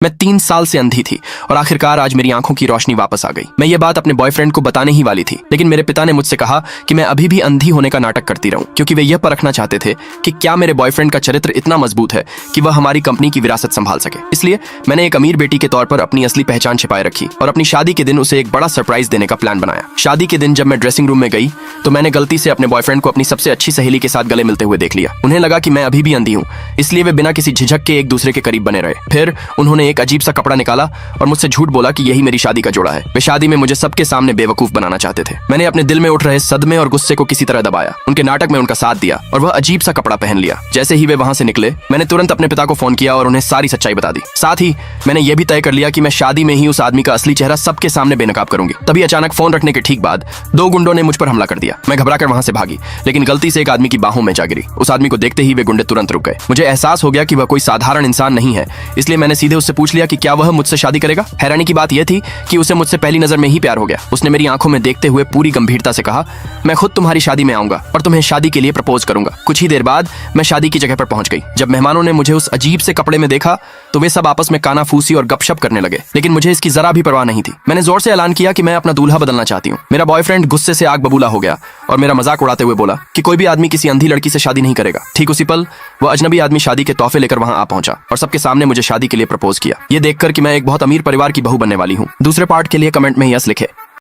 मैं 3 साल से अंधी थी और आखिरकार आज मेरी आंखों की रोशनी वापस आ गई। मैं ये बात अपने बॉयफ्रेंड को बताने ही वाली थी, लेकिन मेरे पिता ने मुझसे कहा कि मैं अभी भी अंधी होने का नाटक करती रहूं, क्योंकि वे यह परखना चाहते थे कि क्या मेरे बॉयफ्रेंड का चरित्र इतना मजबूत है कि वह हमारी कंपनी की विरासत संभाल सके। इसलिए मैंने एक अमीर बेटी के तौर पर अपनी असली पहचान छिपाए रखी और अपनी शादी के दिन उसे एक बड़ा सरप्राइज देने का प्लान बनाया। शादी के दिन जब मैं ड्रेसिंग रूम में गई तो मैंने गलती से अपने बॉयफ्रेंड को अपनी सबसे अच्छी सहेली के साथ गले मिलते हुए देख लिया। उन्हें लगा कि मैं अभी भी अंधी हूँ, इसलिए वे बिना किसी झिझक के एक दूसरे के करीब बने रहे। फिर उन्होंने एक अजीब सा कपड़ा निकाला और मुझसे झूठ बोला कि यही मेरी शादी का जोड़ा है। वे शादी में मुझे सबके सामने बेवकूफ बनाना चाहते थे। मैंने अपने दिल में उठ रहे सदमे और गुस्से को किसी तरह दबाया, उनके नाटक में उनका साथ दिया और वह अजीब सा कपड़ा पहन लिया। जैसे ही वे वहां से निकले, मैंने तुरंत अपने पिता को फोन किया और उन्हें सारी सच्चाई बता दी। साथ ही मैंने यह भी तय कर लिया कि मैं शादी में ही उस आदमी का असली चेहरा सबके सामने बेनकाब करूंगी। तभी अचानक फोन रखने के ठीक बाद 2 गुंडों ने मुझ पर हमला कर दिया। मैं घबराकर वहां से भागी, लेकिन गलती से एक आदमी की बाहों में जा गिरी। उस आदमी को देखते ही वे गुंडे तुरंत रुक गए। मुझे एहसास हो गया कि वह कोई साधारण इंसान नहीं है, इसलिए मैंने सीधे उससे पूछ लिया कि क्या वह मुझसे शादी करेगा। हैरानी की बात यह थी कि उसे मुझसे पहली नजर में ही प्यार हो गया। उसने मेरी आंखों में देखते हुए पूरी गंभीरता से कहा, मैं खुद तुम्हारी शादी में आऊंगा और तुम्हें शादी के लिए प्रपोज करूंगा। कुछ ही देर बाद मैं शादी की जगह पर पहुंच गई। जब मेहमानों ने मुझे उस अजीब से कपड़े में देखा तो वे सब आपस में कानाफूसी और गपशप करने लगे, लेकिन मुझे इसकी जरा भी परवाह नहीं थी। मैंने जोर से ऐलान किया कि मैं अपना दूल्हा बदलना चाहती हूँ। मेरा बॉयफ्रेंड गुस्से से आग बबूला हो गया और मेरा मजाक उड़ाते हुए बोला कि कोई भी आदमी किसी अंधी लड़की से शादी नहीं करेगा। ठीक उसी पल वह अजनबी आदमी शादी के तोहफे लेकर वहां आ पहुंचा और सबके सामने मुझे शादी के लिए प्रपोज किया। ये देखकर कि मैं एक बहुत अमीर परिवार की बहू बनने वाली हूँ। दूसरे पार्ट के लिए कमेंट में यस लिखे।